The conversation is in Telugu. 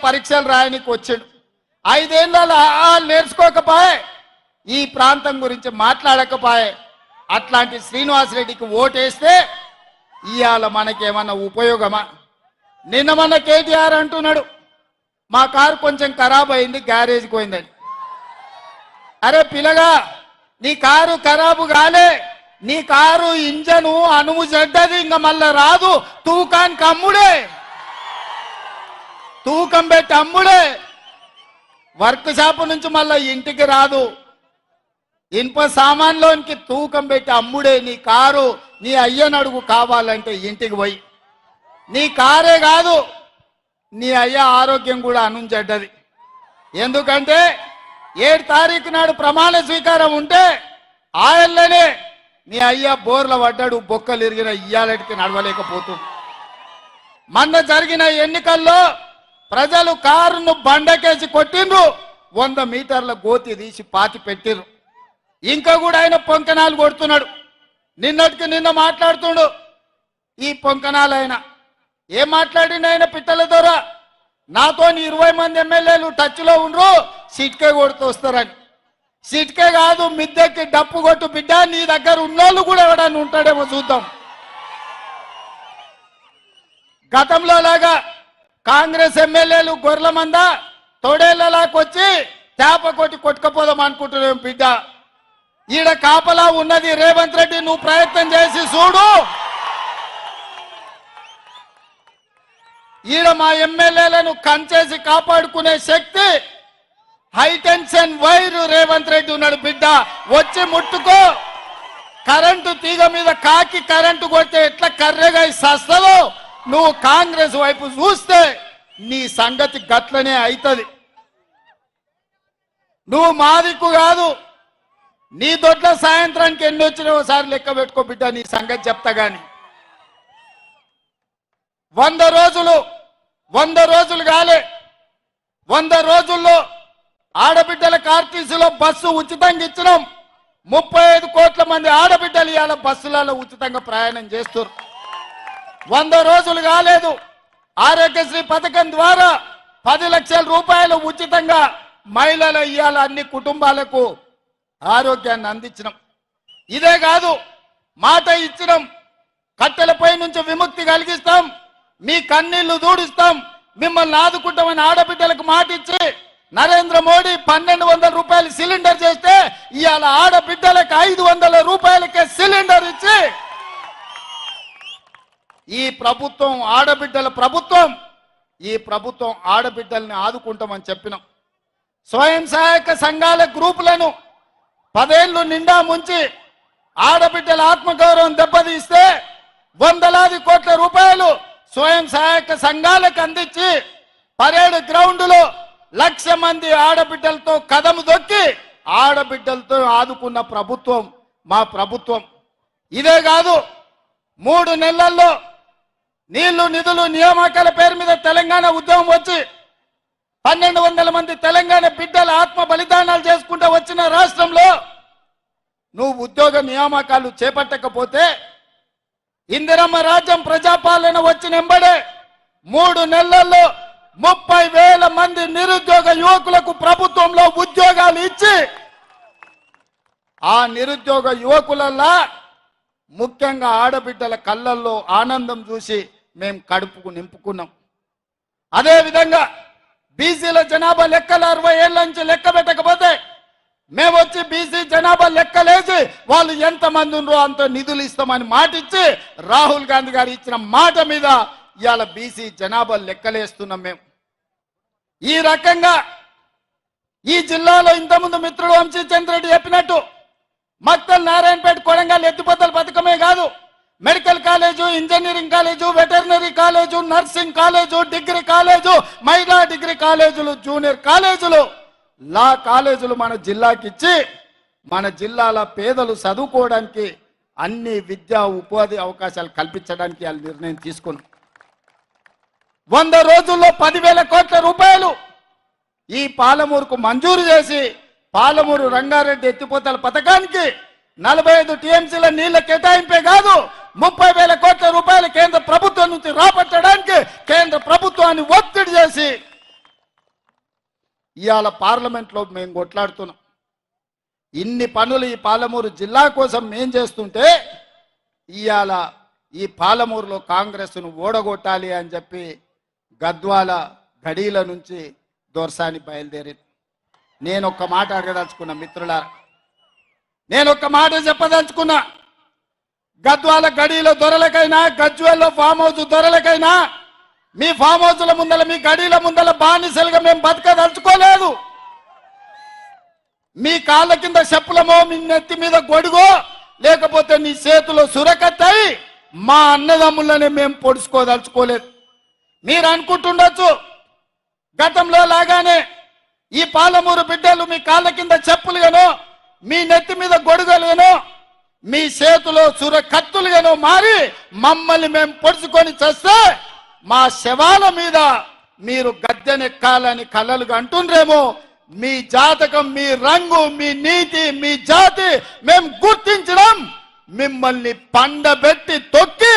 పరీక్షలు రాయనికి వచ్చాడు. 5 ఏళ్ళలో నేర్చుకోకపోయే, ఈ ప్రాంతం గురించి మాట్లాడకపోయే. అట్లాంటి శ్రీనివాసరెడ్డికి ఓటేస్తే ఇవాళ మనకేమన్నా ఉపయోగమా? నిన్న మన కేటీఆర్ అంటున్నాడు మా కారు కొంచెం ఖరాబ్ అయింది, గ్యారేజ్కి పోయిందని. అరే పిల్లగా, నీ కారు ఖరాబు కాలే, నీ కారు ఇంజను అనుము చెడ్డది, ఇంకా మళ్ళా రాదు. తూకానికి అమ్ముడే, తూకం పెట్టి అమ్ముడే. వర్క్ షాప్ నుంచి మళ్ళా ఇంటికి రాదు. ఇనుప సామాన్లోనికి తూకం పెట్టి అమ్ముడే. నీ కారు నీ అయ్యనడుగు కావాలంటే ఇంటికి పోయి. నీ కారే కాదు, నీ అయ్య ఆరోగ్యం కూడా అనుంచెడ్డది. ఎందుకంటే 7 తారీఖు నాడు ప్రమాణ స్వీకారం ఉంటే ఆయనలోనే నీ అయ్య బోర్ల పడ్డాడు, బొక్కలు ఇరిగిన ఇయ్యాలటికి నడవలేకపోతుంది. మొన్న జరిగిన ఎన్నికల్లో ప్రజలు కారును బండకేసి కొట్టిండ్రు, 100 మీటర్ల గోతి తీసి పాతి పెట్టిర్రు. ఇంకా కూడా ఆయన పొంకనాలు కొడుతున్నాడు. నిన్నటికి నిన్న మాట్లాడుతుండు ఈ పొంకనాలు. ఆయన ఏం మాట్లాడిండు? ఆయన పిట్టల ద్వారా నాతో 20 మంది ఎమ్మెల్యేలు టచ్లో ఉండ్రు, సిట్కే కొడుతూ వస్తారని. సిట్కే కాదు, మిద్దెకి డప్పు కొట్టు బిడ్డ, నీ దగ్గర ఉన్నోళ్ళు కూడా ఎవడన్నా ఉంటాడేమో చూద్దాం. గతంలో లాగా కాంగ్రెస్ ఎమ్మెల్యేలు గొర్రెల మంద తోడేళ్లలాకొచ్చి చేప కొట్టి కొట్టుకపోదాం అనుకుంటున్నాం బిడ్డ. ఈడ కాపలా ఉన్నది రేవంత్ రెడ్డి, నువ్వు ప్రయత్నం చేసి చూడు. ఈడ మా ఎమ్మెల్యేలను కంచేసి కాపాడుకునే శక్తి హైటెన్షన్ వైరు రేవంత్ రెడ్డి ఉన్నాడు బిడ్డ. వచ్చి ముట్టుకో. కరెంటు తీగ మీద కాకి కరెంటు కొడితే ఎట్లా కర్రెగా సస్తదో, నువ్వు కాంగ్రెస్ వైపు చూస్తే నీ సంగతి గట్లనే అవుతుంది. నువ్వు మాదిక్కు కాదు, నీ దొడ్ల సాయంత్రానికి ఎన్ని వచ్చినా ఒకసారి లెక్క పెట్టుకో బిడ్డ, నీ సంగతి చెప్తా గాని. 100 రోజులు కాలే, 100 రోజుల్లో ఆడబిడ్డలకు ఆర్టీసీలో బస్సు ఉచితంగా ఇచ్చినాం. 35 కోట్ల మంది ఆడబిడ్డలు ఇవాళ బస్సులలో ఉచితంగా ప్రయాణం చేస్తారు. 100 రోజులు కాలేదు, ఆరోగ్యశ్రీ పథకం ద్వారా 10 లక్షల రూపాయలు ఉచితంగా మహిళల ఇవాళ అన్ని కుటుంబాలకు ఆరోగ్యాన్ని అందించినాం. ఇదే కాదు, మాట ఇచ్చినాం, కట్టెలపై నుంచి విముక్తి కలిగిస్తాం, మీ కన్నీళ్లు దూడిస్తాం, మిమ్మల్ని ఆదుకుంటామని ఆడబిడ్డలకు మాట ఇచ్చి నరేంద్ర మోడీ 1200 రూపాయలు సిలిండర్ చేస్తే ఇవాళ ఆడబిడ్డలకు 500 రూపాయలకే సిలిండర్ ఇచ్చి ఈ ప్రభుత్వం ఆడబిడ్డల ప్రభుత్వం, ఈ ప్రభుత్వం ఆడబిడ్డల్ని ఆదుకుంటామని చెప్పినాం. స్వయం సహాయక సంఘాల గ్రూపులను 10 ఏళ్లు నిండా ముంచి ఆడబిడ్డల ఆత్మగౌరవం దెబ్బతీస్తే 100 కోట్ల రూపాయలు స్వయం సహాయక సంఘాలకు అందించి పరేడ్ గ్రౌండ్లో 1,00,000 మంది ఆడబిడ్డలతో కదము దొక్కి ఆడబిడ్డలతో ఆదుకున్న ప్రభుత్వం మా ప్రభుత్వం. ఇదే కాదు, 3 నెలల్లో నీళ్లు నిధులు నియామకాల పేరు మీద తెలంగాణ ఉద్యమం వచ్చి 1,200 మంది తెలంగాణ బిడ్డల ఆత్మ బలిదానాలు చేసుకుంటూ వచ్చిన రాష్ట్రంలో నువ్వు ఉద్యోగ నియామకాలు చేపట్టకపోతే ఇందిరమ్మ రాజ్యం ప్రజాపాలన వచ్చిన ఎంబడే 3 నెలల్లో 30,000 మంది నిరుద్యోగ యువకులకు ప్రభుత్వంలో ఉద్యోగాలు ఇచ్చి ఆ నిరుద్యోగ యువకులల్లా ముఖ్యంగా ఆడబిడ్డల కళ్ళల్లో ఆనందం చూసి మేము కడుపుకు నింపుకున్నాం. అదేవిధంగా బీసీల జనాభా లెక్కలు 60 ఏళ్ల నుంచి లెక్క పెట్టకపోతే మేము వచ్చి బీసీ జనాభా లెక్కలేసి వాళ్ళు ఎంతమంది ఉన్నారో అంత నిధులు ఇస్తామని మాట ఇచ్చి రాహుల్ గాంధీ గారు ఇచ్చిన మాట మీద ఇవాళ బీసీ జనాభా లెక్కలేస్తున్నాం మేము. ఈ రకంగా ఈ జిల్లాలో ఇంతకుముందు మిత్రుడు వంశీచంద్రెడ్డి చెప్పినట్టు మక్తల్ నారాయణపేట కొడంగల్ ఎత్తిపోతల పథకమే కాదు, medical college, engineering college, veterinary college, nursing college, degree college, మహిళా డిగ్రీ కాలేజీలు, జూనియర్ కాలేజీలు, లా కాలేజీలు మన జిల్లాకి ఇచ్చి మన జిల్లాల పేదలు చదువుకోవడానికి అన్ని విద్యా ఉపాధి అవకాశాలు కల్పించడానికి వాళ్ళు నిర్ణయం తీసుకున్నారు. 100 రోజుల్లో 10,000 కోట్ల రూపాయలు ఈ పాలమూరుకు మంజూరు చేసి పాలమూరు రంగారెడ్డి ఎత్తిపోతల పథకానికి 45 టీఎంసీల నీళ్ల కేటాయింపే కాదు 30,000 కోట్ల రూపాయలు కేంద్ర ప్రభుత్వం నుంచి రాబట్టడానికి కేంద్ర ప్రభుత్వాన్ని ఒత్తిడి చేసి ఇవాళ పార్లమెంట్లో మేము కొట్లాడుతున్నాం. ఇన్ని పనులు ఈ పాలమూరు జిల్లా కోసం మేం చేస్తుంటే ఇవాళ ఈ పాలమూరులో కాంగ్రెస్ను ఓడగొట్టాలి అని చెప్పి గద్వాల గడీల నుంచి దొర్సాని బయలుదేరి నేను ఒక్క మాట అడగదలుచుకున్నా మిత్రులారా, నేను ఒక్క మాట చెప్పదలుచుకున్నా. గద్వాల గడీల దొరలకైనా గజ్వేల్లో ఫామ్ హౌస్ దొరలకైనా మీ ఫామ్ హౌస్ల ముందల మీ గడీల ముందల బానిసలుగా మేము బతకదలుచుకోలేదు. మీ కాళ్ళ కింద చెప్పులమో మీ నెత్తి మీద గొడుగో లేకపోతే నీ చేతిలో సురకత్తాయి మా అన్నదమ్ములని మేము పొడుచుకోదలుచుకోలేదు. మీరు అనుకుంటుండొచ్చు గతంలో లాగానే ఈ పాలమూరు బిడ్డలు మీ కాళ్ళ కింద చెప్పులుగానో మీ నెత్తి మీద గొడుగలుగానో మీ చేతిలో సుర కత్తులుగానో మారి మమ్మల్ని మేము పొడుచుకొని చేస్తే మా శవాల మీద మీరు గద్దెనెక్కాలని కలలుగా అంటుండ్రేమో. మీ జాతకం, మీ రంగు, మీ నీతి, మీ జాతి మేము గుర్తించడం, మిమ్మల్ని పండబెట్టి తొక్కి